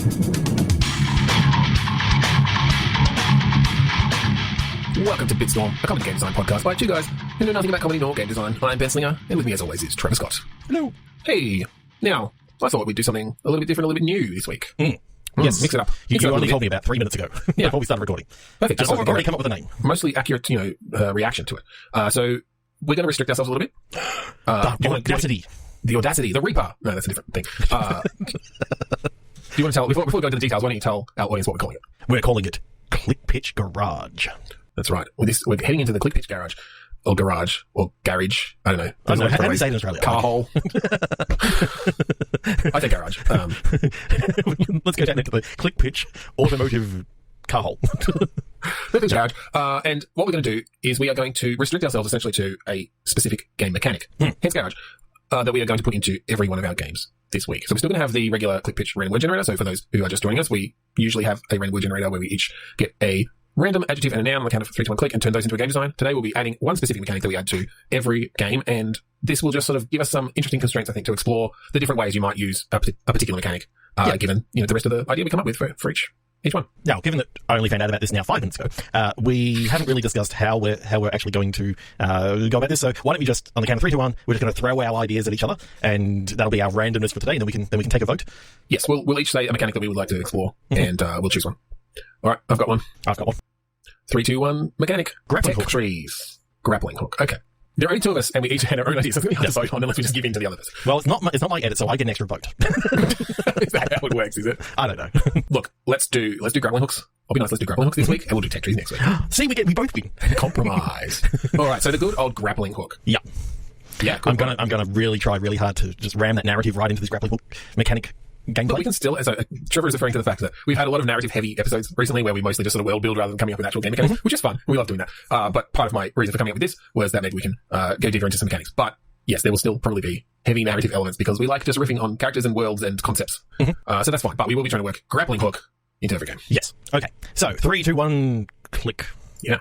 Welcome to Bitstorm, a comedy game design podcast by two guys who know nothing about comedy nor game design. I'm Ben Slinger, and with me as always is Trevor Scott. Hello. Hey. Now, I thought we'd do something a little bit different, a little bit new this week. Yes. Mix it up. You only told me about 3 minutes ago before we started recording. Perfect. Just already come up with a name. Mostly accurate, reaction to it. So we're going to restrict ourselves a little bit. The audacity. The audacity. The Reaper. No, that's a different thing. Do you want to tell, before we go into the details, why don't you tell our audience what we're calling it? We're calling it Click Pitch Garage. That's right. We're heading into the Click Pitch Garage. Or garage. Or garage. I don't know. I don't know. How do we say it in Australia? Car hole. I say garage. Let's go down into the Click Pitch Automotive Car Hole. Click Pitch Garage. And what we're going to do is we are going to restrict ourselves essentially to a specific game mechanic. Hence garage. That we are going to put into every one of our games this week. So we're still going to have the regular Click Pitch random word generator. So for those who are just joining us, we usually have a random word generator where we each get a random adjective and a noun on the count of 3 to 1 click and turn those into a game design. Today we'll be adding one specific mechanic that we add to every game, and this will just sort of give us some interesting constraints, I think, to explore the different ways you might use a particular mechanic, given the rest of the idea we come up with for each one. Now, given that I only found out about this now 5 minutes ago, we haven't really discussed how we're actually going to go about this. So why don't we just, on the count of 3 to 1, we're just going to throw our ideas at each other, and that'll be our randomness for today, and then we can take a vote. Yes, we'll each say a mechanic that we would like to explore, and we'll choose one. All right, I've got one. 3, 2, 1, mechanic. Grappling hook. Trees. Grappling hook. Okay. There are only two of us, and we each had our own ideas. So it's going to be hard to vote on unless we just give in to the others. Well, it's not my edit, so I get an extra vote. Is that how it works, is it? I don't know. Look, let's do grappling hooks. I'll be nice, let's do grappling hooks this week, and we'll do tech trees next week. See, we both win. Compromise. All right, so the good old grappling hook. Yeah. Yeah, I'm gonna really try really hard to just ram that narrative right into this grappling hook mechanic gameplay. But we can still, Trevor is referring to the fact that we've had a lot of narrative-heavy episodes recently where we mostly just sort of world build rather than coming up with actual game mechanics, which is fun. We love doing that. But part of my reason for coming up with this was that maybe we can go deeper into some mechanics. But yes, there will still probably be heavy narrative elements because we like just riffing on characters and worlds and concepts. So that's fine. But we will be trying to work grappling hook into every game. Yes. Okay. So 3, 2, 1, click. Yeah.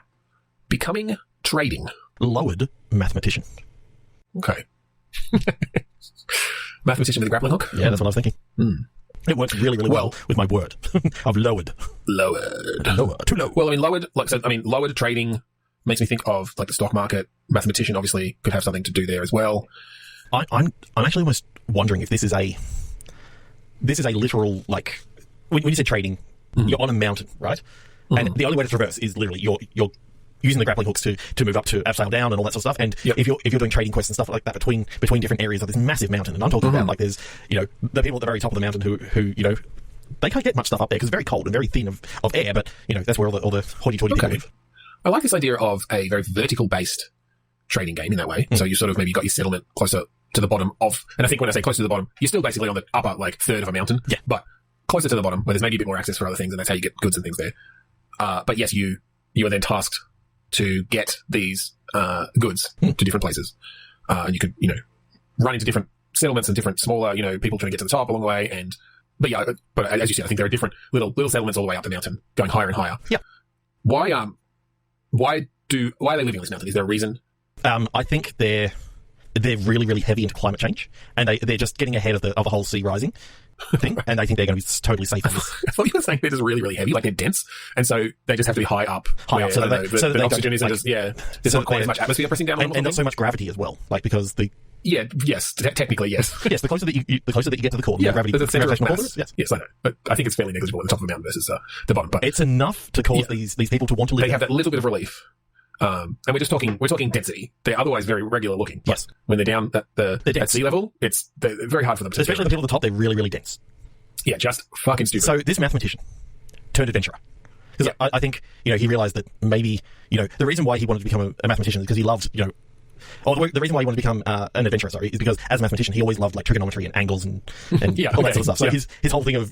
Becoming trading. Lowered mathematician. Okay. Mathematician with a grappling hook? Yeah, that's what I was thinking. It works really, really well with my word. I've lowered. Too low. Well, lowered trading makes me think of like the stock market. Mathematician obviously could have something to do there as well. I'm actually almost wondering if this is a literal, like, when you say trading, you're on a mountain, right? And the only way to traverse is literally you're using the grappling hooks to move up to upside down and all that sort of stuff. And if you're doing trading quests and stuff like that between different areas of this massive mountain, and I'm talking about like there's the people at the very top of the mountain who they can't get much stuff up there because it's very cold and very thin of air, but that's where all the hoity-toity people live. I like this idea of a very vertical based trading game in that way. So you sort of maybe got your settlement closer to the bottom of, and I think when I say closer to the bottom, you're still basically on the upper like third of a mountain, but closer to the bottom where there's maybe a bit more access for other things, and that's how you get goods and things there. But yes, you are then tasked to get these goods to different places. You could, run into different settlements and different smaller, people trying to get to the top along the way. But as you said, I think there are different little settlements all the way up the mountain, going higher and higher. Yeah. Why are they living on this mountain? Is there a reason? I think they're really, really heavy into climate change, and they're just getting ahead of the whole sea rising thing, and I think they're going to be totally safe on this. I thought you were saying they're just really, really heavy, like they're dense, and so they just have to be high up. So the oxygen isn't just, there's not quite as much atmosphere pressing down on them. And not so much gravity as well, like because the... Yeah, yes, technically, yes. Yes, the closer that you get to the core, the more gravity. There's a center of mass. Yes, I know. But I think it's fairly negligible at the top of the mountain versus the bottom. But it's enough to cause these people to want to live. They have that little bit of relief. And we're talking density. They're otherwise very regular looking. Yes. When they're down at sea level, they're very hard for them to... Especially the people at the top, they're really, really dense. Yeah, just fucking stupid. So this mathematician turned adventurer. Because I think, he realized that maybe, the reason why he wanted to become a mathematician is because he loved, the reason why he wanted to become an adventurer, is because as a mathematician, he always loved like trigonometry and angles and all that sort of stuff. So his whole thing of,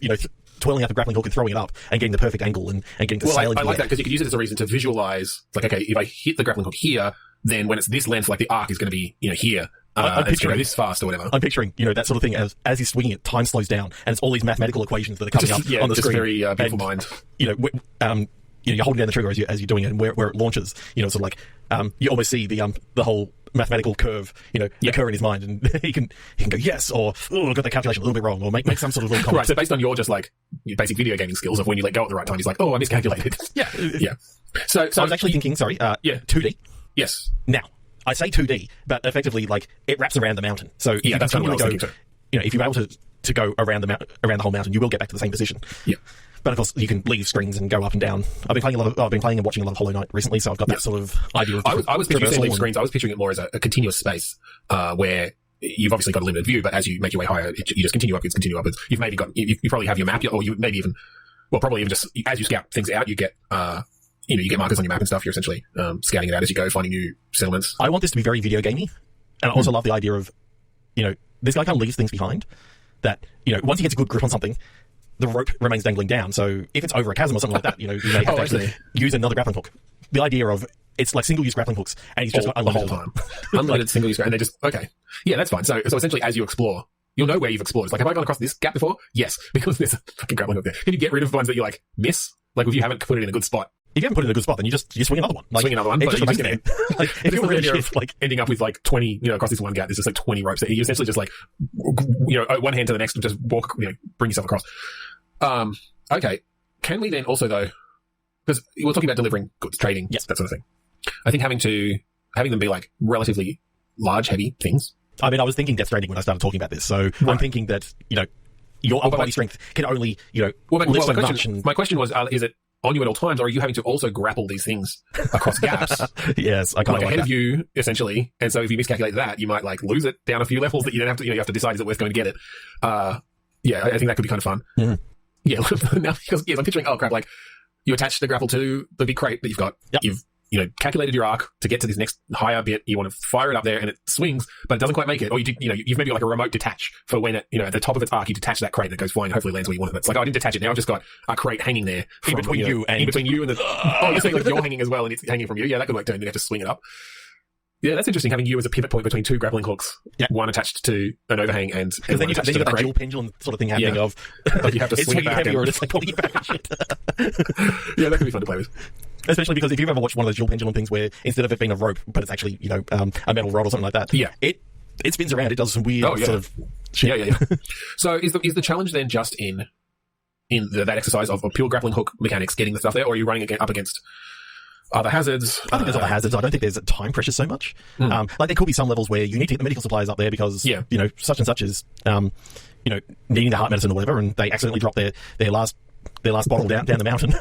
twirling out the grappling hook and throwing it up and getting the perfect angle and getting to sail into I like that because you could use it as a reason to visualize, like, okay, if I hit the grappling hook here, then when it's this length, like the arc is going to be, here. I'm picturing this fast or whatever. I'm picturing, that sort of thing as he's swinging it, time slows down, and it's all these mathematical equations that are coming up on the screen. Very beautiful mind. You're holding down the trigger as you're doing it, and where it launches, sort of like you almost see the whole mathematical curve, occur in his mind, and he can go yes, or oh, I got the calculation a little bit wrong, or make some sort of little comment. Right. So based on your just like your basic video gaming skills of when you let go at the right time. He's like, oh, I miscalculated. Yeah. Yeah. So I was actually thinking, 2D. Yes. Now, I say 2D, but effectively, like, it wraps around the mountain. So yeah, that's kind of what I was thinking too. You know, if you're able to go around the whole mountain, you will get back to the same position. Yeah. But of course, you can leave screens and go up and down. I've been playing and watching a lot of Hollow Knight recently, so I've got that sort of idea of I was picturing leave screens. I was picturing it more as a continuous space, where you've obviously got a limited view, but as you make your way higher, you just continue upwards. You've maybe you probably have your map, or you maybe even, well, probably even just as you scout things out, you get, you get markers on your map and stuff. You're essentially scouting it out as you go, finding new settlements. I want this to be very video gamey, and I also love the idea of, this guy kind of leaves things behind that, once he gets a good grip on something, the rope remains dangling down. So if it's over a chasm or something like that, you may have to actually use another grappling hook. The idea of it's like single-use grappling hooks, and he's just got unlimited the whole time. Unlimited single-use, and they just okay. Yeah, that's fine. So essentially, as you explore, you'll know where you've explored. It's like, have I gone across this gap before? Yes, because there's a fucking grappling hook there. Can you get rid of ones that you miss? Like if you haven't put it in a good spot. If you haven't put it in a good spot, then you swing another one. Swing another one. But just there. If you're really ending up with 20, across this one gap, there's just 20 ropes that you essentially just one hand to the next and just walk, bring yourself across. Okay. Can we then also though, because we're talking about delivering goods, trading, yes, that sort of thing. I think having them be relatively large, heavy things. I mean, I was thinking Death Stranding when I started talking about this, so right. I'm thinking that your upper body strength can only lift so much. My question was, is it on you at all times, or are you having to also grapple these things across gaps? Yes, I kind of ahead of you, essentially. And so if you miscalculate that, you might lose it down a few levels that you don't have to. You have to decide, is it worth going to get it? Yeah, I think that could be kind of fun. Mm-hmm. Yeah, now because I'm picturing, oh crap, you attach the grapple to the big crate that you've got. Yep. You've calculated your arc to get to this next higher bit. You want to fire it up there, and it swings, but it doesn't quite make it. Or you've maybe got a remote detach for when it, at the top of its arc, you detach that crate and it goes flying. Hopefully, lands where you want it. But it's like, oh, I didn't detach it. Now I've just got a crate hanging there in between you and the. Oh, you're saying you're hanging as well, and it's hanging from you. Yeah, that could work too. And then you have to swing it up. Yeah, that's interesting. Having you as a pivot point between two grappling hooks, one attached to an overhang, and because then you've got that dual pendulum sort of thing happening of you have to swing it back, or it's pulling it back and shit. Yeah, that could be fun to play with. Especially because if you've ever watched one of those dual pendulum things where instead of it being a rope, but it's actually a metal rod or something like that. Yeah, it spins around. It does some weird sort of shit. Yeah. So is the challenge then just in that exercise of pure grappling hook mechanics, getting the stuff there, or are you running up against other hazards? I think there's other hazards. I don't think there's time pressure so much. There could be some levels where you need to get the medical supplies up there because such and such is needing the heart medicine or whatever, and they accidentally drop their last bottle down the mountain.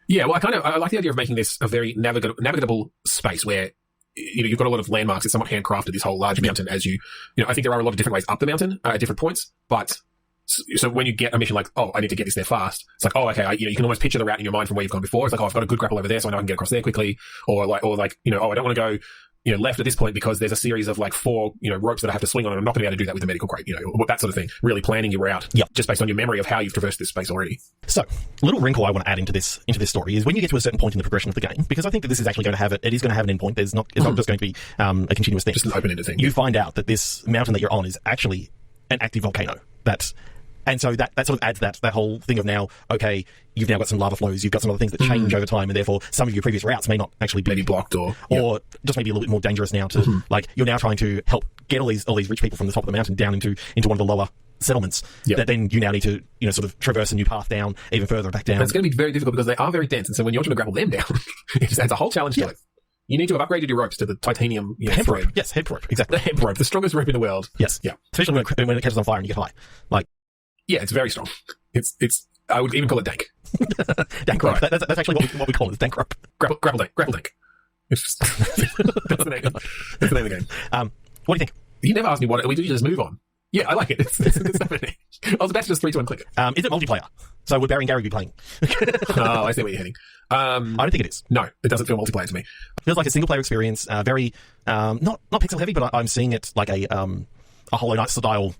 Yeah, well, I like the idea of making this a very navigable space where you've got a lot of landmarks. It's somewhat handcrafted, this whole large mountain. As I think there are a lot of different ways up the mountain at different points, but. So when you get a mission like, oh, I need to get this there fast, it's like, oh, okay, you can almost picture the route in your mind from where you've gone before. It's like, oh, I've got a good grapple over there, so I know I can get across there quickly. Or oh, I don't want to go, left at this point because there's a series of 4, ropes that I have to swing on, and I'm not going to be able to do that with the medical crate, that sort of thing. Really planning your route, just based on your memory of how you've traversed this space already. So, a little wrinkle I want to add into this story is when you get to a certain point in the progression of the game, because I think that this is actually going to have it is going to have an endpoint. It's not just going to be a continuous thing. Just an open-ended thing. You find out that this mountain that you're on is actually an active volcano. And so that sort of adds that whole thing of now, okay, you've now got some lava flows, you've got some other things that change over time, and therefore some of your previous routes may not actually be maybe blocked or just maybe a little bit more dangerous now to you're now trying to help get all these rich people from the top of the mountain down into one of the lower settlements that then you now need to sort of traverse a new path down even further back down. And it's going to be very difficult because they are very dense, and so when you're trying to grapple them down, it just adds a whole challenge to it. You need to have upgraded your ropes to the titanium hemp thread. Rope. Yes, hemp rope. Exactly. The hemp rope, the strongest rope in the world. Yes. Yeah. Especially when it catches on fire and you get high. Yeah, it's very strong. It's. I would even call it dank. Dank rope. Right. That's actually what we call it. It's dank rope. Grapple-Dank. It's just that's the name. That's the name of the game. What do you think? You never asked me what we do. You just move on. Yeah, I like it. It's good stuff. I was about to just 3, 2, 1 click it. Is it multiplayer? So would Barry and Gary be playing? Oh, I see where you're heading. I don't think it is. No, it doesn't feel multiplayer to me. It feels like a single player experience. Very not pixel heavy, but I'm seeing it like a Hollow Knight style.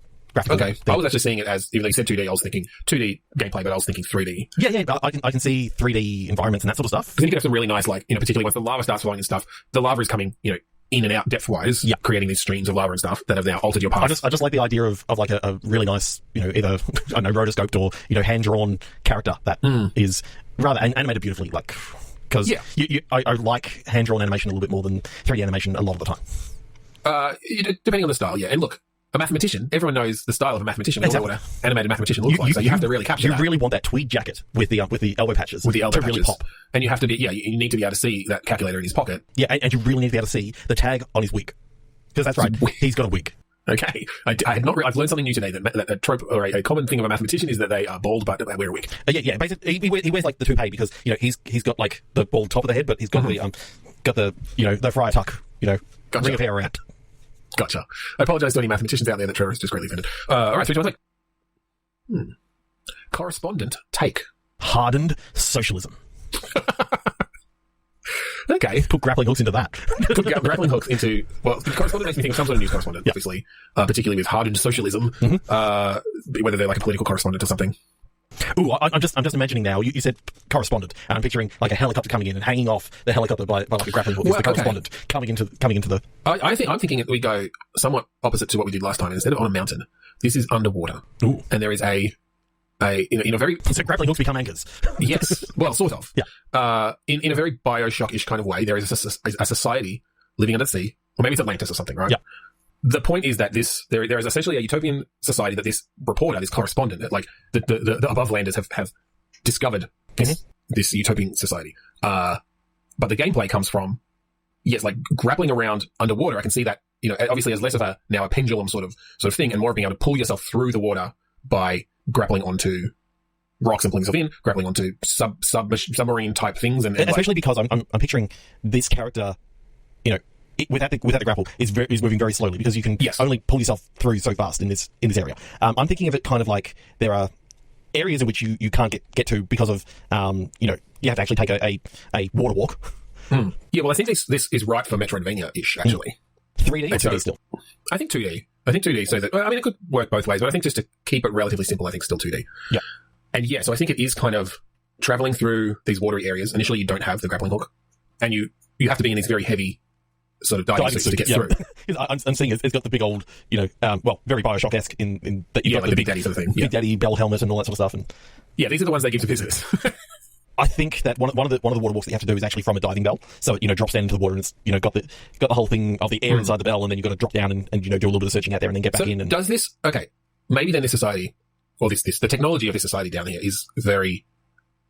Okay, thing. I was actually seeing it as, even though you said 2D, I was thinking 2D gameplay, but I was thinking 3D. Yeah, but I can see 3D environments and that sort of stuff. Because then you can have some really nice, particularly once the lava starts flowing and stuff, the lava is coming, in and out depth-wise, creating these streams of lava and stuff that have now altered your path. I just like the idea of like a really nice, either, I don't know, rotoscoped or, hand-drawn character that is rather animated beautifully, because I like hand-drawn animation a little bit more than 3D animation a lot of the time. Depending on the style, yeah. And look, a mathematician, everyone knows the style of a mathematician. We Exactly. all know what an animated mathematician looks like. So you have to really capture that. You really want that tweed jacket with the elbow patches. With the elbow to patches. really pop. And you have to be, you need to be able to see that calculator in his pocket. Yeah, and you really need to be able to see the tag on his wig. Because that's right, he's got a wig. Okay. I had not. I've learned something new today. That a trope or a common thing of a mathematician is that they are bald, but they wear a wig. Yeah. Basically, he wears like the toupee because he's got like the bald top of the head, but he's got the friar tuck, Gotcha. ring of hair around. Gotcha. I apologize to any mathematicians out there that Trevor is just greatly offended. All right, 3, 2, 1, take. Correspondent take. Hardened socialism. Okay. Put grappling hooks into that. Put grappling hooks into, well, correspondent makes me think of some sort of news correspondent, obviously, particularly with hardened socialism, whether they're like a political correspondent or something. Ooh, I'm just imagining now. You said correspondent, and I'm picturing like a helicopter coming in and hanging off the helicopter by like a grappling hook. Is the correspondent coming into the? I'm thinking we go somewhat opposite to what we did last time. Instead of on a mountain, this is underwater. Ooh. And there is a very so grappling hooks become anchors. Yes, well, sort of. Yeah. In a very Bioshock-ish kind of way, there is a society living under the sea, or maybe it's Atlantis or something, right? Yeah. The point is that there is essentially a utopian society that this reporter, this correspondent, like the abovelanders have discovered this utopian society. But the gameplay comes from, like grappling around underwater. I can see that, obviously as less of a pendulum sort of thing, and more of being able to pull yourself through the water by grappling onto rocks and pulling yourself in, grappling onto submarine type things, and especially because I'm picturing this character, without the grapple is moving very slowly because you can only pull yourself through so fast in this area. I'm thinking of it kind of like there are areas in which you can't get to because of you have to actually take a water walk. Yeah, well, I think this is right for Metroidvania-ish actually. 3D or 2D still? I think 2D. I think 2D. So that, I mean, it could work both ways, but I think just to keep it relatively simple, I think still 2D. Yeah. And so I think it is kind of traveling through these watery areas. Initially, you don't have the grappling hook, and you have to be in these very heavy sort of diving suits to get through. I'm seeing it's got the big old, very Bioshock-esque in that you've got like the Big Daddy sort of thing. Big Daddy bell helmet and all that sort of stuff. And these are the ones they give to visitors. I think that one of the water walks that you have to do is actually from a diving bell. So it, drops down into the water and it's, got the whole thing of the air inside the bell, and then you've got to drop down and do a little bit of searching out there and then get back in. And does this, maybe then this society, or the technology of this society down here is very,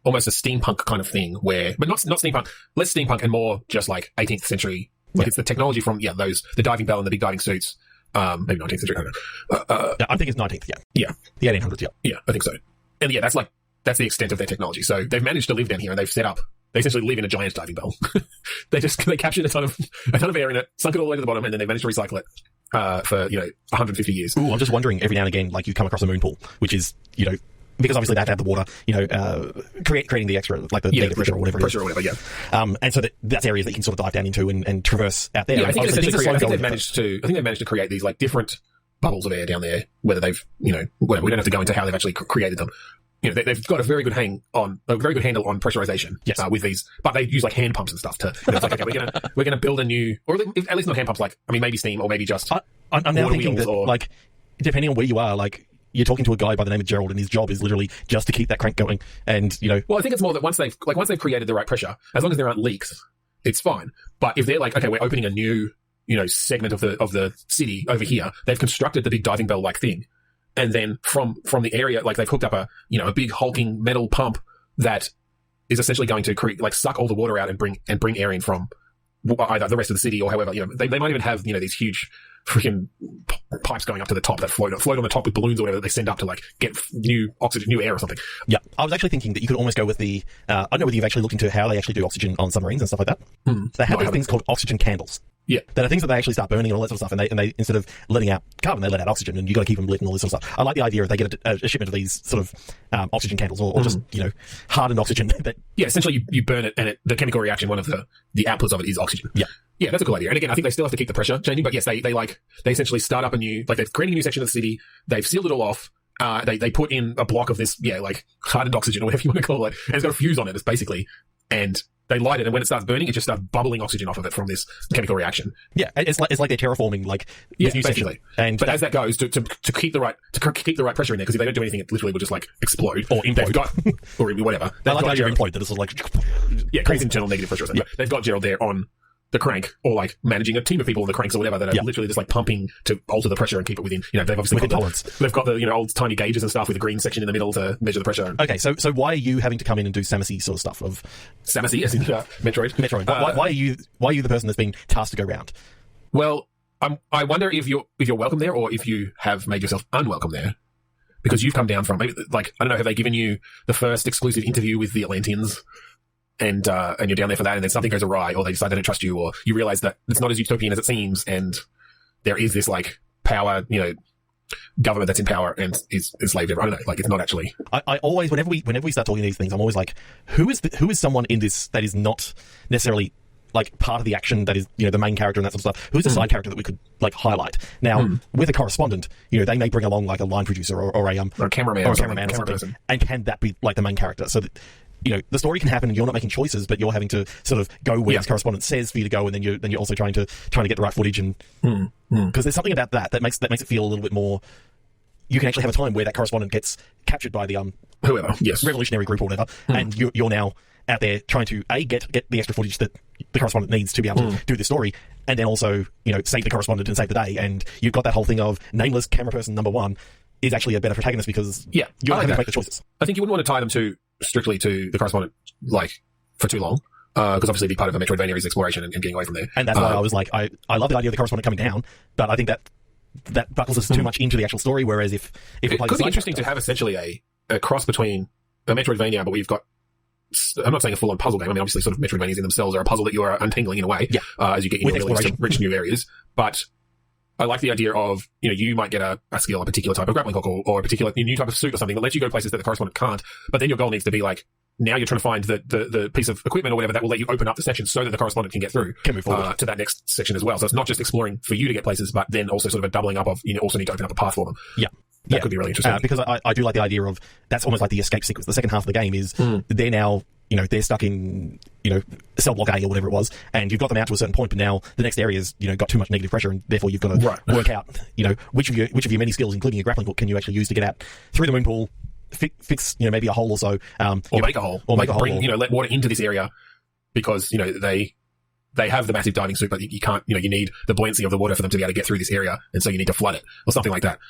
almost a steampunk kind of thing but not steampunk, less steampunk and more just like 18th century. Like it's the technology from, the diving bell and the big diving suits. Maybe 19th century, I don't know. I think it's 19th, Yeah. The 1800s, Yeah, I think so. And that's the extent of their technology. So they've managed to live down here, and they essentially live in a giant diving bell. they captured a ton of air in it, sunk it all the way to the bottom, and then they managed to recycle it for 150 years. Ooh, I'm just wondering every now and again, like you come across a moon pool, which is because obviously they have to have the water, creating the extra, like the data pressure or whatever. And so that's areas that you can sort of dive down into and traverse out there. Yeah, I think they've managed to create these like different bubbles of air down there. Whether they've, we don't have to go into how they've actually created them. They've got a very good handle on pressurization. Yes. With these, but they use like hand pumps and stuff to. It's like, okay, we're gonna build a new, or at least not hand pumps. Like, I mean, maybe steam, or maybe just. I'm now thinking that, like, depending on where you are, like, you're talking to a guy by the name of Gerald, and his job is literally just to keep that crank going. And well, I think it's more that once they've created the right pressure, as long as there aren't leaks, it's fine. But if they're like, okay, we're opening a new, segment of the city over here, they've constructed the big diving bell like thing. And then from the area, like they've hooked up a big hulking metal pump that is essentially going to suck all the water out and bring air in from either the rest of the city or however, they might even have, these huge freaking pipes going up to the top that float on the top with balloons or whatever that they send up to like get new oxygen, new air or something. Yeah. I was actually thinking that you could almost go with the, I don't know whether you've actually looked into how they actually do oxygen on submarines and stuff like that. They have these things called oxygen candles. Yeah. That are things that they actually start burning and all that sort of stuff, and they instead of letting out carbon, they let out oxygen, and you got to keep them lit and all this sort of stuff. I like the idea if they get a shipment of these sort of oxygen candles, or just hardened oxygen. Essentially you burn it, and the chemical reaction, one of the outputs of it is oxygen. Yeah, that's a cool idea. And again, I think they still have to keep the pressure changing, but yes, they essentially start up they've created a new section of the city, they've sealed it all off. They put in a block of this, like hardened oxygen or whatever you want to call it, and it's got a fuse on it, it's basically, and they light it, and when it starts burning, it just starts bubbling oxygen off of it from this chemical reaction. Yeah, it's like they're terraforming this new basically. Section. But as that goes, to keep the right pressure in there, because if they don't do anything, it literally will just like explode or implode, or whatever. I like how you implode that. It's like creates internal negative pressure or something. They've got Gerald there on the crank, or like managing a team of people on the cranks or whatever that are literally just like pumping to alter the pressure and keep it within, they've obviously got tolerance. They've got the, old tiny gauges and stuff with the green section in the middle to measure the pressure. Okay, so why are you having to come in and do Samus sort of stuff of Samus, as in Metroid? Metroid. Why are you the person that's been tasked to go round? Well, I wonder if you're welcome there, or if you have made yourself unwelcome there, because you've come down from, maybe, like, I don't know, have they given you the first exclusive interview with the Atlanteans, and you're down there for that, and then something goes awry, or they decide they don't trust you, or you realize that it's not as utopian as it seems, and there is this like power, government that's in power and is enslaved everyone. I don't know, like, it's not actually. I always, whenever we start talking these things, I'm always like, who is someone in this that is not necessarily like part of the action that is, the main character and that sort of stuff? Who's the side character that we could like highlight? Now, with a correspondent, they may bring along like a line producer or a cameraman or something. Person. And can that be like the main character? So that, the story can happen and you're not making choices, but you're having to sort of go where this correspondent says for you to go, and then you're also trying to get the right footage, and because there's something about that makes it feel a little bit more. You can actually have a time where that correspondent gets captured by the whoever, revolutionary group or whatever, and you're now out there trying to get the extra footage that the correspondent needs to be able to do the story, and then also save the correspondent and save the day. And you've got that whole thing of nameless camera person number one is actually a better protagonist because you're having to make the choices. I think you wouldn't want to tie them strictly to the correspondent like for too long, because obviously a big part of a Metroidvania is exploration and getting away from there. And that's why I was like, I love the idea of the correspondent coming down, but I think that buckles us too much into the actual story. Whereas if it could be interesting to have essentially a cross between a Metroidvania, but we've got, I'm not saying a full-on puzzle game. I mean, obviously, sort of Metroidvanias in themselves are a puzzle that you are untangling in a way, as you get into really rich new areas. But I like the idea of, you might get a skill, a particular type of grappling hook, or a particular new type of suit or something that lets you go places that the correspondent can't. But then your goal needs to be like, now you're trying to find the piece of equipment or whatever that will let you open up the section so that the correspondent can get through to that next section as well. So it's not just exploring for you to get places, but then also sort of a doubling up of, also need to open up a path for them. That could be really interesting. Because I do like the idea of, that's almost like the escape sequence. The second half of the game is they're now, they're stuck in, cell block A or whatever it was, and you've got them out to a certain point, but now the next area's, got too much negative pressure, and therefore you've got to work out, which of your many skills, including your grappling hook, can you actually use to get out through the moon pool, fix, maybe a hole or so. Or make a hole. Or make a hole. Bring, let water into this area, because, they have the massive diving suit, but you can't, you need the buoyancy of the water for them to be able to get through this area, and so you need to flood it, or something like that.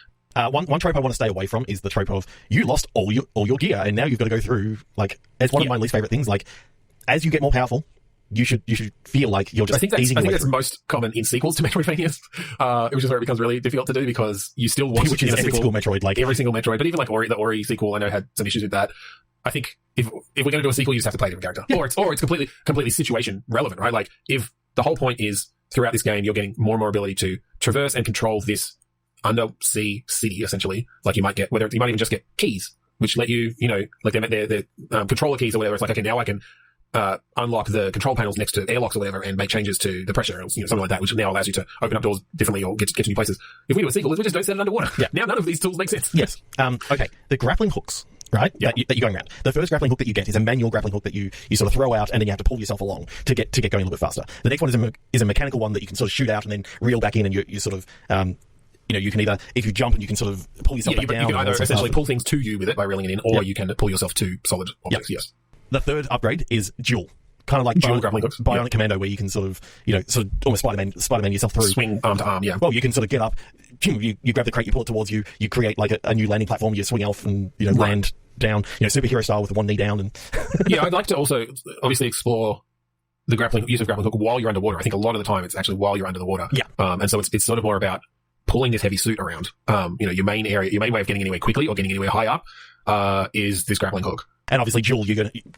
One trope I want to stay away from is the trope of, you lost all your gear, and now you've got to go through, like, it's one of my least favorite things. Like, as you get more powerful, you should feel like you're just easing your way that's through. Most common in sequels to Metroidvanias, which is where it becomes really difficult to do, because you still want which is every single Metroid, like every single Metroid, but even like the Ori sequel, I know had some issues with that. I think if we're going to do a sequel, you just have to play a different character, or it's completely situation relevant, right? Like, if the whole point is throughout this game you're getting more and more ability to traverse and control this undersea city, essentially, like you might even just get keys which let you, like they're controller keys or whatever. It's like, okay, now I can unlock the control panels next to airlocks or whatever and make changes to the pressure, or something like that, which now allows you to open up doors differently or get to new places. If we do a sequel, we just don't set it underwater. Yeah. Now none of these tools make sense. Yes. Okay. The grappling hooks, right? Yeah. That you're going around. The first grappling hook that you get is a manual grappling hook that you sort of throw out, and then you have to pull yourself along to get going a little bit faster. The next one is a mechanical one that you can sort of shoot out and then reel back in, and you sort of you can either, if you jump and you can sort of pull yourself back down. You can either essentially pull things to you with it by reeling it in, or you can pull yourself to solid objects. Yes. The third upgrade is dual. Kind of like dual grappling hooks. Bionic Commando, where you can sort of almost Spider-Man yourself through. Swing arm to arm, yeah. Well, you can sort of get up, you grab the crate, you pull it towards you, you create like a new landing platform, you swing off and, land down, superhero style with one knee down. And yeah, I'd like to also obviously explore the use of grappling hook while you're underwater. I think a lot of the time it's actually while you're under the water. Yeah. And so it's sort of more about pulling this heavy suit around. Your main way of getting anywhere quickly or getting anywhere high up, is this grappling hook. And obviously, dual,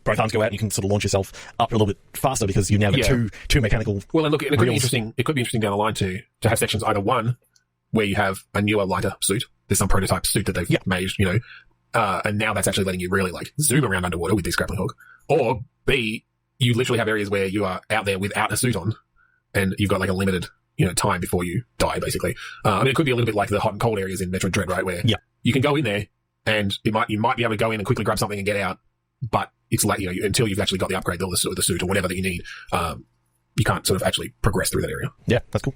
both arms go out and you can sort of launch yourself up a little bit faster because you've now got two mechanical. Well, and look, it could be interesting. It could be interesting down the line to have sections, either one, where you have a newer, lighter suit. There's some prototype suit that they've made, and now that's actually letting you really like zoom around underwater with this grappling hook. Or B, you literally have areas where you are out there without a suit on, and you've got like a limited, time before you die, basically. It could be a little bit like the hot and cold areas in Metroid Dread, right? Where you can go in there and you might be able to go in and quickly grab something and get out, but it's like, until you've actually got the upgrade, the suit or whatever that you need, you can't sort of actually progress through that area. Yeah, that's cool.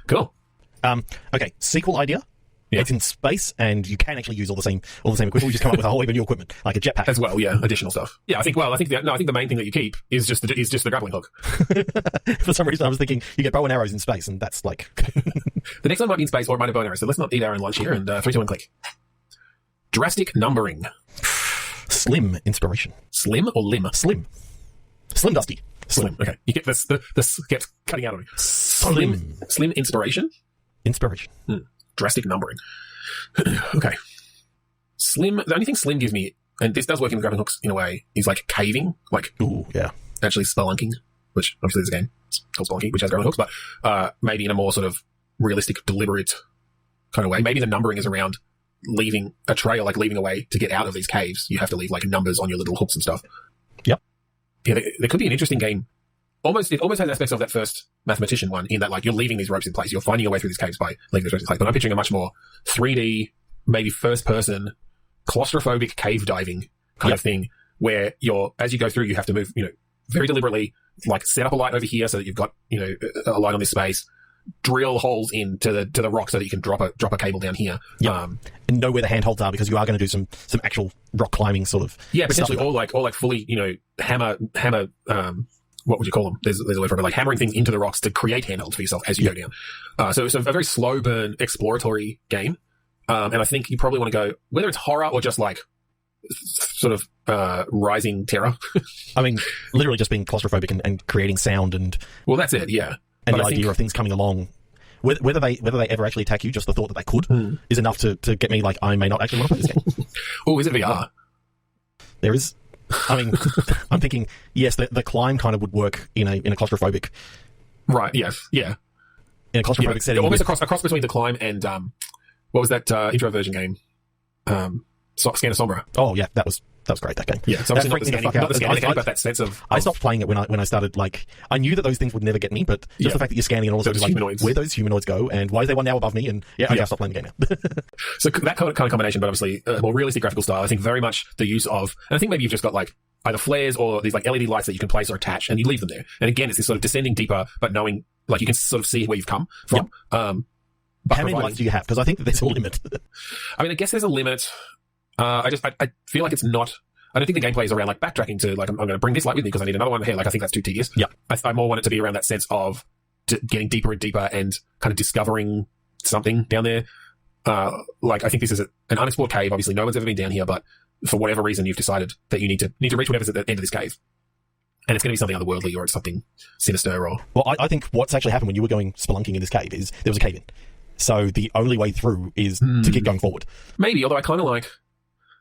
Cool. Okay, sequel idea. Yeah. It's in space, and you can actually use all the same equipment. We just come up with a whole heap of new equipment, like a jetpack as well. Yeah, additional stuff. Yeah, I think the main thing that you keep is just the grappling hook. For some reason, I was thinking you get bow and arrows in space, and that's like the next one might be in space, or it might have bow and arrows. So let's not eat our own lunch here. And 3, 2, 1, click. Drastic numbering. Slim inspiration. Slim or limb? Slim Dusty. Slim. Okay, you get this kept cutting out on me. Slim inspiration. Inspiration. Drastic numbering. Okay. Slim. The only thing Slim gives me, and this does work in grappling hooks in a way, is like caving, like actually spelunking, which obviously is a game. It's called Spelunking, which has grappling hooks, but maybe in a more sort of realistic, deliberate kind of way. Maybe the numbering is around leaving a trail, like leaving a way to get out of these caves. You have to leave like numbers on your little hooks and stuff. Yep. Yeah, there could be an interesting game. It almost has aspects of that first mathematician one in that like you're leaving these ropes in place. You're finding your way through these caves by leaving these ropes in place. But I'm picturing a much more 3D, maybe first person, claustrophobic cave diving kind of thing where as you go through, you have to move, very deliberately, like set up a light over here so that you've got, a light on this space, drill holes into the rock so that you can drop a cable down here. Yep. And know where the handholds are because you are going to do some actual rock climbing sort of. Yeah, potentially, or like fully, hammer, what would you call them? There's a word for it, like hammering things into the rocks to create handholds for yourself as you go down. So it's a very slow burn exploratory game. And I think you probably want to go, whether it's horror or just like sort of rising terror. I mean, literally just being claustrophobic and creating sound and. Well, that's it, yeah. And the idea of things coming along, whether they ever actually attack you, just the thought that they could is enough to get me like, I may not actually want to play this game. Oh, is it VR? There is. I mean, I'm thinking, yes, the climb kind of would work in a claustrophobic. Right, yes, yeah. In a claustrophobic setting. Almost a cross between the climb and, what was that introversion game? Scan of Sombra. Oh, yeah, that was great, that game. Yeah, so obviously not the scanning game, but that sense of... I stopped playing it when I started, like... I knew that those things would never get me, but just the fact that you're scanning and all of a sudden, like, where those humanoids go, and why is there one now above me, and I stopped playing the game now. So that kind of combination, but obviously a more realistic graphical style, I think very much the use of... And I think maybe you've just got, like, either flares or these, like, LED lights that you can place or attach, and you leave them there. And again, it's this sort of descending deeper, but knowing... Like, you can sort of see where you've come from. Yep. How many lights do you have? Because I think that there's a limit. I mean, I guess there's a limit... I feel like it's not... I don't think the gameplay is around like backtracking to like, I'm going to bring this light with me because I need another one here. Like, I think that's too tedious. Yeah. I more want it to be around that sense of getting deeper and deeper and kind of discovering something down there. Like, I think this is an unexplored cave. Obviously, no one's ever been down here, but for whatever reason, you've decided that you need to reach whatever's at the end of this cave. And it's going to be something otherworldly or it's something sinister or... Well, I think what's actually happened when you were going spelunking in this cave is there was a cave in. So the only way through is to keep going forward. Maybe, although I kind of like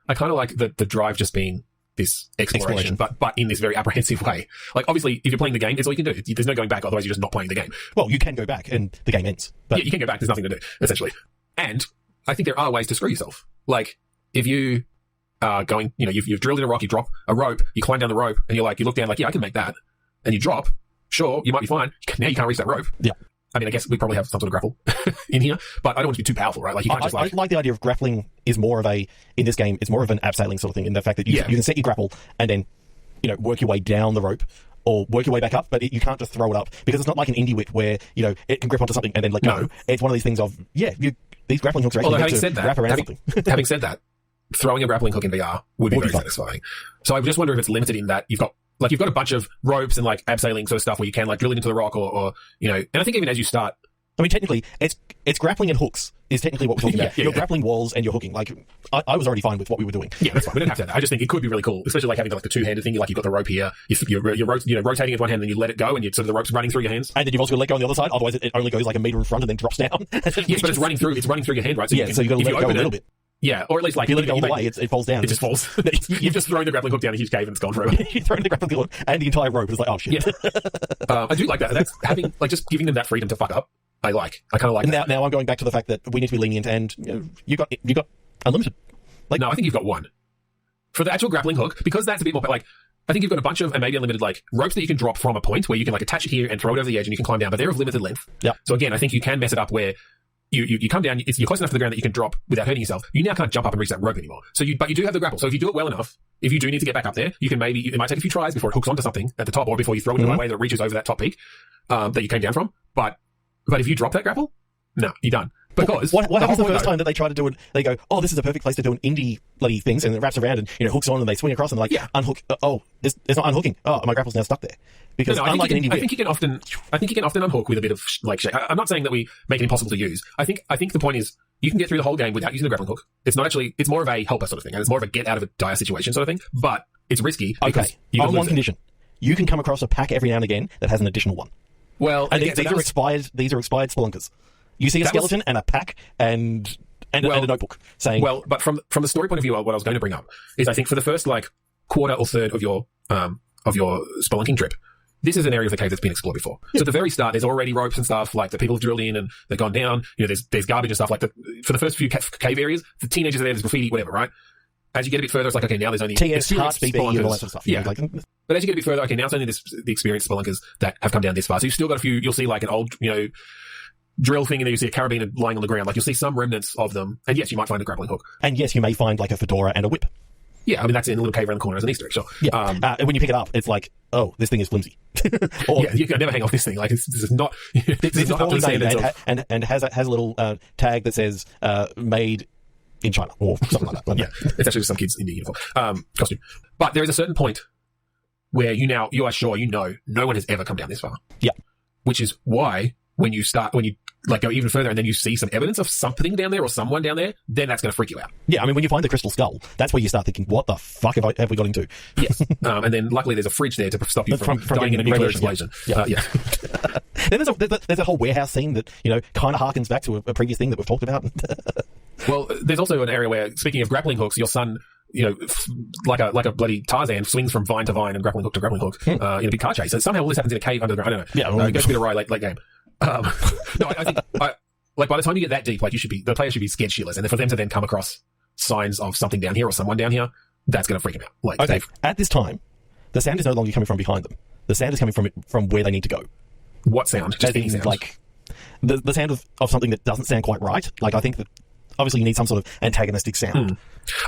the drive just being this exploration. But in this very apprehensive way. Like, obviously, if you're playing the game, it's all you can do. There's no going back, otherwise you're just not playing the game. Well, you can go back and the game ends. But... Yeah, you can go back, there's nothing to do, essentially. And I think there are ways to screw yourself. Like, if you are going, you've drilled in a rock, you drop a rope, you climb down the rope, and you look down like, yeah, I can make that. And you drop, sure, you might be fine. Now you can't reach that rope. Yeah. I mean, I guess we probably have some sort of grapple in here, but I don't want to be too powerful, right? Like, you can't just I like the idea of grappling is more of in this game, it's more of an abseiling sort of thing in the fact that you can set your grapple and then, work your way down the rope or work your way back up, but you can't just throw it up because it's not like an indie whip where, it can grip onto something and then let go. No. It's one of these things of, these grappling hooks are actually meant to wrap around something. Having said that, throwing a grappling hook in VR would be very satisfying. So I just wonder if it's limited in that you've got a bunch of ropes and like abseiling sort of stuff where you can like drill it into the rock or and I think even as you start, I mean, technically, it's grappling and hooks is technically what we're talking about. You're grappling walls and you're hooking. Like, I was already fine with what we were doing. Yeah, that's fine. We didn't have to have that. I just think it could be really cool, especially like having like the two-handed thing. Like, you've got the rope here, you're rotating it with one hand, then you let it go, and the rope's running through your hands. And then you've also got to let go on the other side. Otherwise, it only goes like a meter in front and then drops down. Yes, but it's running through your hand, right? So so you got to let it go a little bit. Yeah, or at least like... If you let it go all the way, it falls down. It just falls. You've just thrown the grappling hook down a huge cave and it's gone forever. You've thrown the grappling hook and the entire rope is like, oh shit. Yeah. I do like that. That's having, like, just giving them that freedom to fuck up. I kind of like that. Now I'm going back to the fact that we need to be lenient and you got unlimited. Like, no, I think you've got one. For the actual grappling hook, because that's a bit more, like, I think you've got a bunch of, and maybe unlimited, like, ropes that you can drop from a point where you can, like, attach it here and throw it over the edge and you can climb down, but they're of limited length. Yeah. So again, I think you can mess it up where you come down, you're close enough to the ground that you can drop without hurting yourself. You now can't jump up and reach that rope anymore. But you do have the grapple. So if you do it well enough, if you do need to get back up there, you can it might take a few tries before it hooks onto something at the top or before you throw it in a way that it reaches over that top peak, that you came down from. But if you drop that grapple, no, you're done. Because what happens the whole first point, time that they try to do it? They go, "Oh, this is a perfect place to do an indie bloody things," and it wraps around and hooks on, and they swing across, and unhook. It's not unhooking. Oh, my grapple's now stuck there. Because unlike an indie, I think you can often unhook with a bit of like shake. I'm not saying that we make it impossible to use. I think the point is you can get through the whole game without using the grappling hook. It's not actually. It's more of a helper sort of thing, and it's more of a get out of a dire situation sort of thing. But it's risky. Because on one condition: you can come across a pack every now and again that has an additional one. Well, and these are expired. These are expired spelunkers. You see a skeleton and a pack and a notebook saying. Well, but from the story point of view, what I was going to bring up is I think for the first like quarter or third of your spelunking trip, this is an area of the cave that's been explored before. So at the very start, there's already ropes and stuff like that people have drilled in and they've gone down. There's garbage and stuff like that. For the first few cave areas, the teenagers are there, there's graffiti, whatever, right? As you get a bit further, it's like, okay, now there's only TS, HeartBB, and all that sort of stuff. Yeah. But as you get a bit further, okay, now it's only the experienced spelunkers that have come down this far. So you've still got a few, you'll see like an old, drill thing, and then you see a carabiner lying on the ground. Like, you'll see some remnants of them. And yes, you might find a grappling hook. And yes, you may find like a fedora and a whip. Yeah, I mean, that's in a little cave around the corner as an Easter egg, sure. Yeah. When you pick it up, it's like, oh, this thing is flimsy. Or, you can never hang off this thing. Like, this is not, this is not up to the standards of... And has a little tag that says, made in China, or something like that. Yeah, it's actually some kids in the uniform, costume. But there is a certain point where you are sure no one has ever come down this far. Yeah. Which is why when you like go even further and then you see some evidence of something down there or someone down there, then that's going to freak you out. Yeah, I mean, when you find the crystal skull, that's where you start thinking, what the fuck have we got into? Yes. And then luckily there's a fridge there to stop you from dying in a nuclear explosion. Yeah. Then there's a whole warehouse scene that, kind of harkens back to a previous thing that we've talked about. Well, there's also an area where, speaking of grappling hooks, your son, like a bloody Tarzan, swings from vine to vine and grappling hook to grappling hook in a big car chase. So somehow all this happens in a cave under the ground. I don't know. Yeah, it goes a bit awry late game. No, I think like by the time you get that deep, like the player should be scared shitless, and then for them to then come across signs of something down here or someone down here, that's going to freak them out. Like, okay, at this time, the sound is no longer coming from behind them. The sound is coming from where they need to go. What sound? Just any sound. Like the sound of something that doesn't sound quite right. Like, I think that obviously you need some sort of antagonistic sound.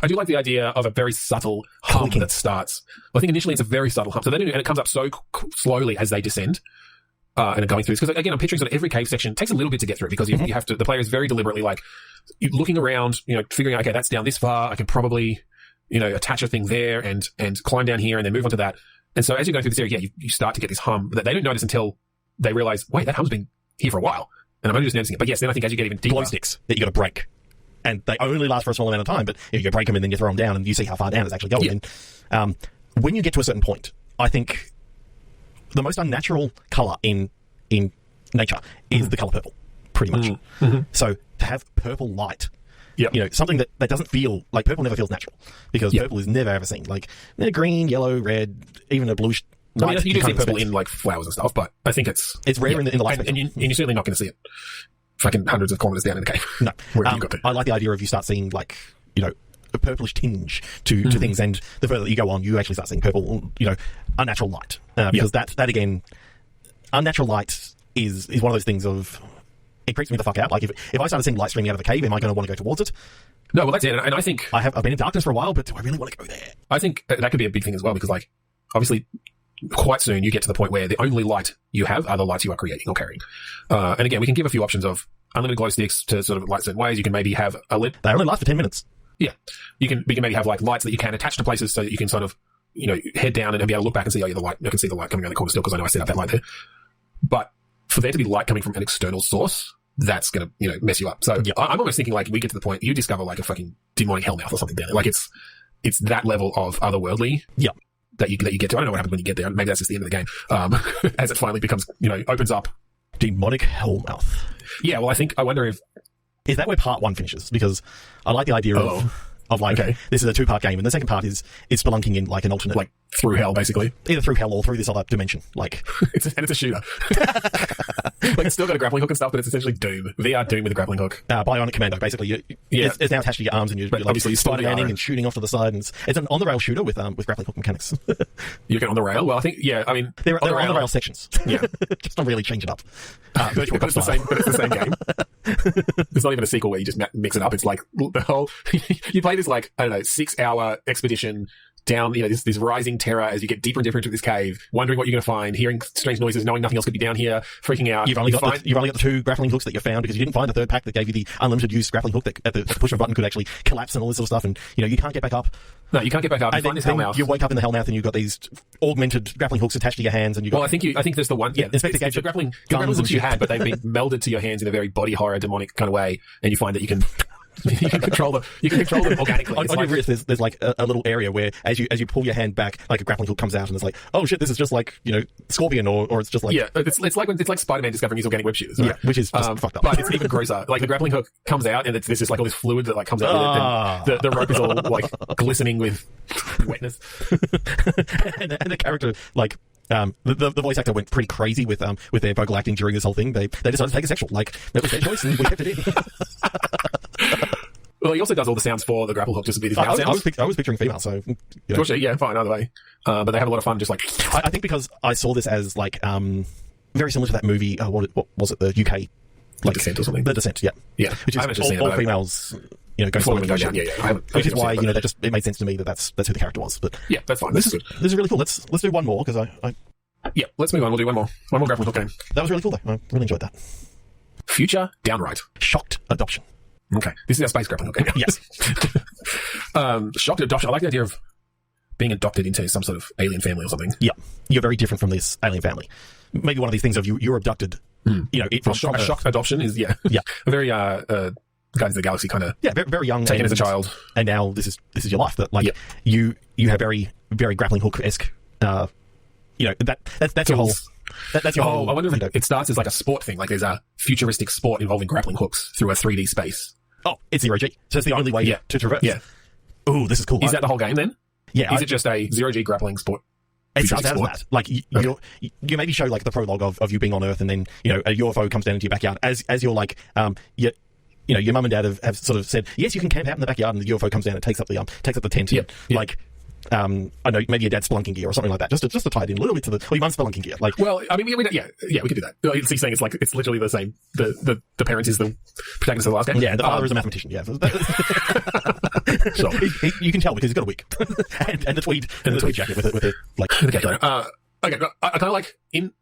I do like the idea of a very subtle hum that starts. I think initially it's a very subtle hum, so and it comes up so slowly as they descend. And are going through this, because again, I'm picturing sort of every cave section takes a little bit to get through, because you have to, the player is very deliberately like looking around, figuring out, okay, that's down this far, I can probably, attach a thing there and climb down here and then move on to that. And so as you're going through this area, you start to get this hum that they don't notice until they realize, wait, that hum's been here for a while, and I'm only just noticing it. But yes, then I think as you get even deeper, glow sticks that you got to break, and they only last for a small amount of time, but you break them and then you throw them down and you see how far down it's actually going. Yeah. And when you get to a certain point, I think the most unnatural colour in nature is the colour purple, pretty much. So to have purple light, something that doesn't feel like purple never feels natural, because purple is never ever seen. Like green, yellow, red, even a bluish light. I mean, you do see purple in like flowers and stuff, but I think it's rare in the light spectrum. And you're certainly not going to see it fucking hundreds of kilometres down in the cave. No. Wherever you got to. I like the idea of you start seeing like, a purplish tinge to things, and the further that you go on, you actually start seeing purple, unnatural light. Because that again, unnatural light is one of those things of, it creeps me the fuck out. Like, if I started seeing light streaming out of a cave, am I going to want to go towards it? No, well, that's it. And I think I've been in darkness for a while, but do I really want to go there? I think that could be a big thing as well, because like, obviously, quite soon you get to the point where the only light you have are the lights you are creating or carrying. And again, we can give a few options of unlimited glow sticks to sort of light certain ways. You can maybe have a lit. They only last for 10 minutes. Yeah. We can maybe have like lights that you can attach to places so that you can sort of, head down and be able to look back and see, the light, I can see the light coming around the corner still because I know I set up that light there. But for there to be light coming from an external source, that's going to, mess you up. So I'm almost thinking like we get to the point, you discover like a fucking demonic hellmouth or something down there. Like it's that level of otherworldly. Yeah. That you get to. I don't know what happens when you get there. Maybe that's just the end of the game. As it finally becomes, opens up. Demonic hellmouth. Yeah, well, I wonder if... Is that where part 1 finishes? Because I like the idea of like, this is a 2-part game, and the second part is spelunking in like an alternate... Like through hell, basically. Either through hell or through this other dimension. Like... it's a shooter. Like, it's still got a grappling hook and stuff, but it's essentially Doom. VR Doom with a grappling hook. Bionic Commando, basically. It's now attached to your arms, and you're obviously Spider-Manning and shooting off to the side. And it's an on-the-rail shooter with grappling hook mechanics. You get on the rail? Well, I think, there are on-the-rail sections. Yeah. Just not really change it up. Virtual, but it's the same game. It's not even a sequel where you just mix it up. It's like the whole... you play this, like, I don't know, 6-hour expedition down, this rising terror as you get deeper and deeper into this cave, wondering what you're going to find, hearing strange noises, knowing nothing else could be down here, freaking out. You've only got the 2 grappling hooks that you found because you didn't find the third pack that gave you the unlimited use grappling hook that at the push of a button could actually collapse and all this sort of stuff. And, you can't get back up. No, you can't get back up. And you find this hellmouth. You wake up in the hellmouth and you've got these augmented grappling hooks attached to your hands. And you got. Well, I think there's the one. Yeah, Inspector the grappling hooks you had, but they've been melded to your hands in a very body horror, demonic kind of way, and you find that you can control them. You can control them organically. On your wrist, there's like a little area where as you pull your hand back, like a grappling hook comes out, and it's like, oh shit, this is just like Scorpion, or it's just like it's like Spider-Man discovering his organic web shooters, right? Yeah, which is just fucked up. But it's even grosser. Like the grappling hook comes out, and there's just like all this fluid that like comes out with it, and the rope is all like glistening with wetness, and the character like. The voice actor went pretty crazy with their vocal acting during this whole thing. They decided to take it sexual. Like, that was their choice, and we kept it in. Well, he also does all the sounds for the grapple hook, just to be his mouth sounds. I was picturing female, so... Yeah, fine, either way. But they have a lot of fun just like... I think because I saw this as, like, very similar to that movie, what was it, the UK... Like Descent or something? The Descent, yeah. Yeah. Which is all females... go forward and go down. Yeah. Which is why it made sense to me that's who the character was. But yeah, that's fine. This is good. This is really cool. Let's do one more because yeah, let's move on. We'll do one more grappling hook game. That was really cool though. I really enjoyed that. Future Downright. Shocked Adoption. Okay, this is our space grappling hook game. Yes. Shocked Adoption. I like the idea of being adopted into some sort of alien family or something. Yeah, you're very different from this alien family. Maybe one of these things of you're abducted. Shocked adoption is a very Guardians of the Galaxy kind of very young, taken as a child, and now this is your life. That you have very very grappling hook-esque. That's your whole. That's your whole. I wonder if it starts as like a sport thing. Like there's a futuristic sport involving grappling hooks through a 3D space. Oh, it's zero-G. So it's the only way to traverse. Yeah. Ooh, this is cool. Is that the whole game then? Yeah. Is it just a zero-G grappling sport? It starts out as that. Like you maybe show like the prologue of you being on Earth, and then a UFO comes down into your backyard as you're like your mum and dad have sort of said yes, you can camp out in the backyard, and the UFO comes down and takes up the tent. Yep. Like. I know maybe your dad's spelunking gear or something like that, just to tie it in a little bit to your mum's spelunking gear. Like, well, I mean, we could do that. He's saying it's literally the same. The parent is the protagonist of the last game. Yeah, the father is a mathematician. Yeah, so you can tell because he's got a wig and the tweed jacket with it like. Okay, I kind of like in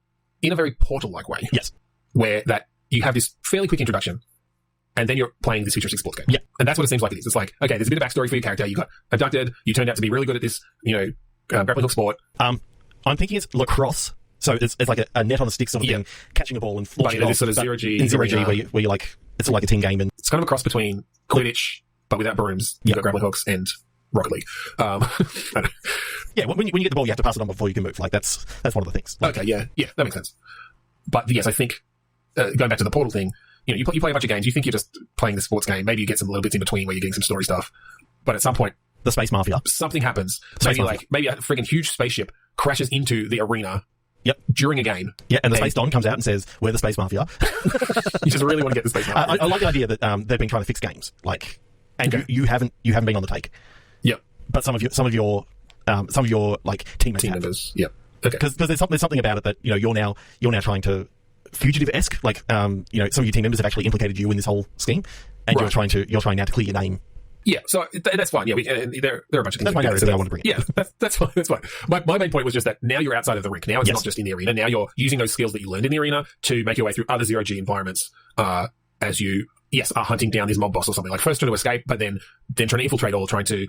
a very Portal-like way. Yes, where that you have this fairly quick introduction. And then you're playing this futuristic sports game. Yeah. And that's what it seems like it is. It's like, okay, there's a bit of backstory for your character. You got abducted. You turned out to be really good at this, grappling hook sport. I'm thinking it's lacrosse. So it's like a net on a stick sort of thing, catching a ball and launching it off. This sort of zero-G. In zero-G where you're like, it's like a team game. And it's kind of a cross between Quidditch, but without brooms. You've got grappling hooks and Rocket League. Yeah, when you get the ball, you have to pass it on before you can move. Like, that's one of the things. Like, okay, yeah, that makes sense. But yes, I think, going back to the Portal thing, you play a bunch of games, you think you're just playing the sports game. Maybe you get some little bits in between where you're getting some story stuff. But at some point, the Space Mafia. Something happens. Maybe a freaking huge spaceship crashes into the arena. Yep. During a game. Yeah, and the Space Don comes out and says, we're the Space Mafia. You just really want to get the Space Mafia. I like the idea that they've been trying to fix games. Like, and you haven't been on the take. Yep. But some of your like teammates. Team members. Yep. Okay. Because there's something about it that you're now trying to fugitive-esque, like some of your team members have actually implicated you in this whole scheme, and you're trying now to clear your name. Yeah, so that's fine. Yeah, there are a bunch of things. That's my narrative that I want to bring. Yeah, that's fine. That's fine. My main point was just that now you're outside of the rink. Now it's not just in the arena. Now you're using those skills that you learned in the arena to make your way through other zero-G environments as you are hunting down this mob boss or something. Like first trying to escape, but then trying to infiltrate or trying to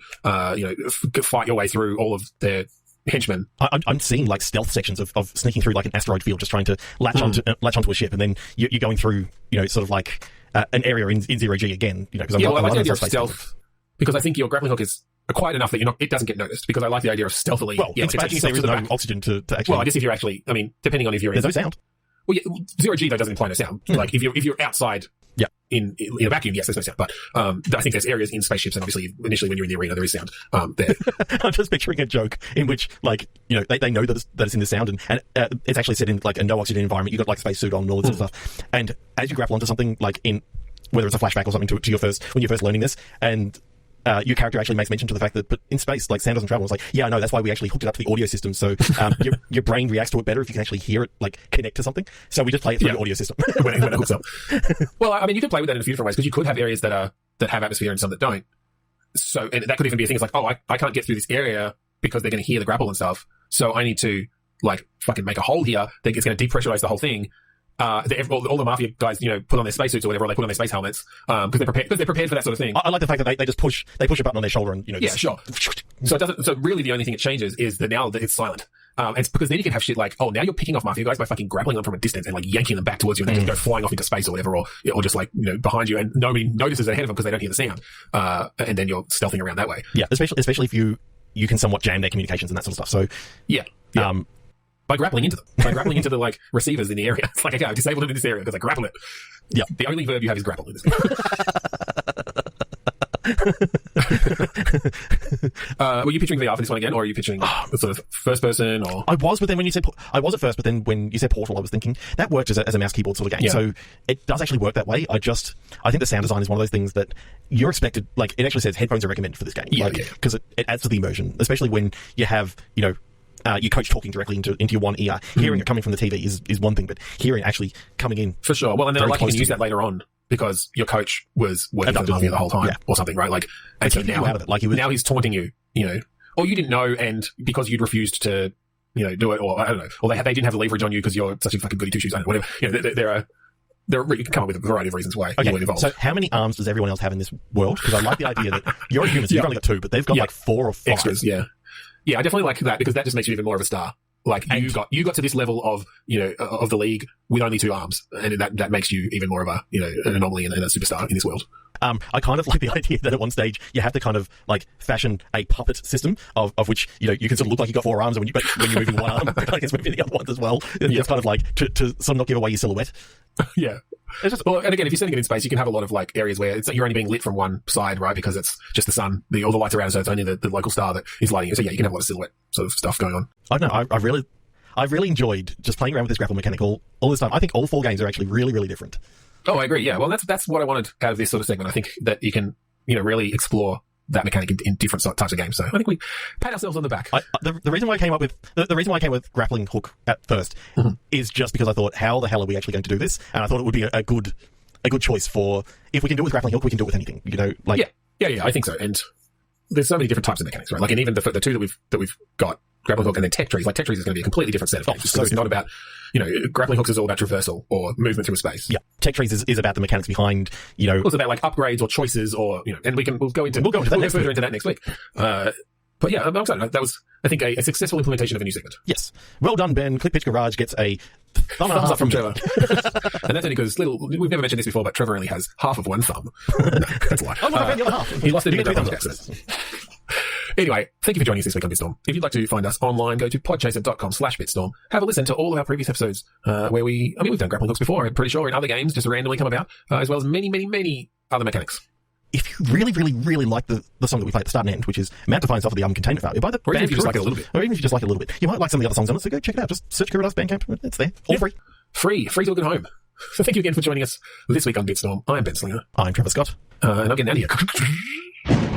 fight your way through all of their henchmen. I'm seeing like stealth sections of sneaking through like an asteroid field, just trying to latch onto a ship, and then you're going through sort of like an area in zero-G again. Because I like the idea of stealth because I think your grappling hook is quiet enough that it doesn't get noticed. Because I like the idea of stealthily. Well, in space there is no oxygen to actually. Well, I guess if you're actually, depending on if you're there's no sound. Well, yeah, zero-G though doesn't imply no sound. Like if you're outside. Yeah. In a vacuum, yes, there's no sound. But I think there's areas in spaceships, and obviously initially when you're in the arena, there is sound there. I'm just picturing a joke in which, like, they know that it's in the sound, and it's actually set in like a no oxygen environment. You got like a space suit on and all this sort of stuff. And as you grapple onto something, like in whether it's a flashback or something to your when you're first learning this, and your character actually makes mention to the fact that, but in space, like, sound doesn't travel. It's like, yeah, I know, that's why we actually hooked it up to the audio system, so your brain reacts to it better if you can actually hear it, like, connect to something. So we just play it through the audio system. when it hooks up. Well, you can play with that in a few different ways, because you could have areas that have atmosphere and some that don't. So, and that could even be a thing. It's like, oh, I can't get through this area because they're going to hear the grapple and stuff. So I need to like fucking make a hole here that is going to depressurize the whole thing. All the mafia guys, put on their spacesuits or whatever, or they put on their space helmets, because they're prepared for that sort of thing. I like the fact that they just push a button on their shoulder and, yeah, sure. So really the only thing it changes is that now that it's silent. It's because then you can have shit like, oh, now you're picking off mafia guys by fucking grappling them from a distance and like yanking them back towards you and they just go flying off into space or whatever, or just like, behind you and nobody notices ahead of them because they don't hear the sound. And then you're stealthing around that way. Yeah, especially if you can somewhat jam their communications and that sort of stuff. So, yeah. By grappling into them. By grappling into the, like, receivers in the area. It's like, okay, I've disabled it in this area because I grapple it. Yeah. The only verb you have is grapple in this game. Were you picturing VR for this one again, or are you picturing sort of first person, or? I was, but then when you said, I was at first, but then when you said Portal, I was thinking that worked as a mouse keyboard sort of game. Yeah. So it does actually work that way. I think the sound design is one of those things that you're expected, like, it actually says headphones are recommended for this game. Yeah, because it adds to the immersion, especially when you have, your coach talking directly into your one ear. Hearing it coming from the TV is one thing, but hearing actually coming in. For sure. Well, and then I like you can use that later on because your coach was working for the mafia the whole time or something, right? Like, and so now, out of it. Like now he's taunting you, or you didn't know, and because you'd refused to, do it, or I don't know, or they didn't have the leverage on you because you're such a fucking goody two shoes, I don't know, whatever. You can come up with a variety of reasons why you weren't involved. So how many arms does everyone else have in this world? Because I like the idea that you're a human, so you've only got 2, but they've got like 4 or 5. Extras, yeah. Yeah, I definitely like that because that just makes you even more of a star. Like you got to this level of of the league with only 2 arms, and that makes you even more of a an anomaly and a superstar in this world. I kind of like the idea that at one stage you have to kind of like fashion a puppet system of which you can sort of look like you got 4 arms, and when you're moving one arm, I guess moving the other ones as well. It's kind of like to sort of not give away your silhouette. Yeah. It's just, and again, if you're setting it in space, you can have a lot of like areas where you're only being lit from one side, right? Because it's just the sun, all the lights around, so it's only the local star that is lighting it. So yeah, you can have a lot of silhouette sort of stuff going on. I don't know. I've really enjoyed just playing around with this grapple mechanic all this time. I think all 4 games are actually really, really different. Oh, I agree. Yeah. Well, that's what I wanted out of this sort of segment. I think that you can, really explore that mechanic in different types of games. So I think we pat ourselves on the back. The reason why I came up with the reason why I came with grappling hook at first is just because I thought, how the hell are we actually going to do this? And I thought it would be a good choice for, if we can do it with grappling hook, we can do it with anything. Yeah, I think so. And there's so many different types of mechanics, right? Like, and even the 2 that we've got, grappling hook and then tech trees. Like, tech trees is going to be a completely different set of games. So it's not about, grappling hooks is all about traversal or movement through a space. Yeah, tech trees is about the mechanics behind, It's about like upgrades or choices or, and we'll go into that next week. But yeah, I'm excited. That was, I think, a successful implementation of a new segment. Yes. Well done, Ben. Click Pitch Garage gets a thumbs up from Trevor. And that's only because we've never mentioned this before, but Trevor only has half of one thumb. That's a lie. Oh, what about half? He lost it in the Anyway, thank you for joining us this week on Bitstorm. If you'd like to find us online, go to podchaser.com/Bitstorm. Have a listen to all of our previous episodes, where we've done grappling hooks before. I'm pretty sure in other games just randomly come about, as well as many, many, many other mechanics. If you really, really, really like the song that we play at the start and end, which is Mount Defiance off of the Container Failure, by the or even if you just like it a little bit. Or even if you just like it a little bit. You might like some of the other songs on it, so go check it out. Just search Kurodust Bandcamp. It's there. All free. Free to a good home. So thank you again for joining us this week on Bitstorm. I'm Ben Slinger. I'm Trevor Scott. And I'm getting out of here.